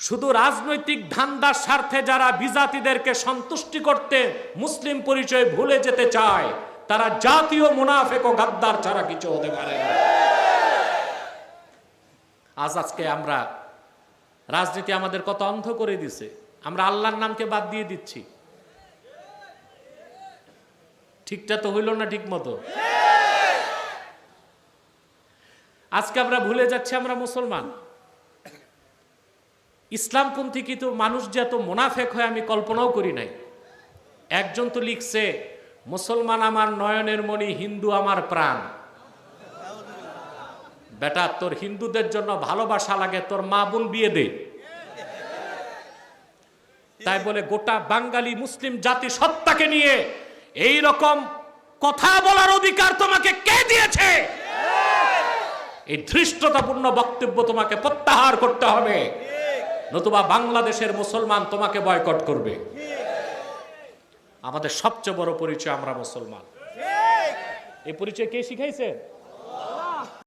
শুধু রাজনৈতিক ধান্দার স্বার্থে যারা বিজাতিদেরকে সন্তুষ্টি করতে মুসলিম পরিচয় ভুলে যেতে চায়, তারা জাতীয় মুনাফিক ও গাদ্দার ছাড়া কিছু হতে পারে না। আজকে আমরা রাজনীতি আমাদের কত অন্ধ করে দিছে, আমরা আল্লাহর নামকে বাদ দিয়ে দিচ্ছি। ঠিকটা তো হইল না ঠিক মতো। আজকে আমরা ভুলে যাচ্ছি আমরা মুসলমান। ইসলামপন্থী কিন্তু মানুষ যে এত মুনাফেক হয় আমি কল্পনাও করি নাই। একজন তো লিখছে, মুসলমান আমার নয়নের মণি, হিন্দু আমার প্রাণ। বেটা, তোর হিন্দুদের জন্য ভালোবাসা লাগে, তোর মা বোন বিয়ে দে। তাই বলে গোটা বাঙালি মুসলিম জাতি সত্তাকে নিয়ে এই রকম কথা বলার অধিকার তোমাকে কে দিয়েছে? এই ধৃষ্টতাপূর্ণ বক্তব্য তোমাকে প্রত্যাহার করতে হবে, নতুবা বাংলাদেশের মুসলমান তোমাকে বয়কট করবে। আমাদের সবচেয়ে বড় পরিচয় আমরা মুসলমান। এই পরিচয় কে শিখাইছে?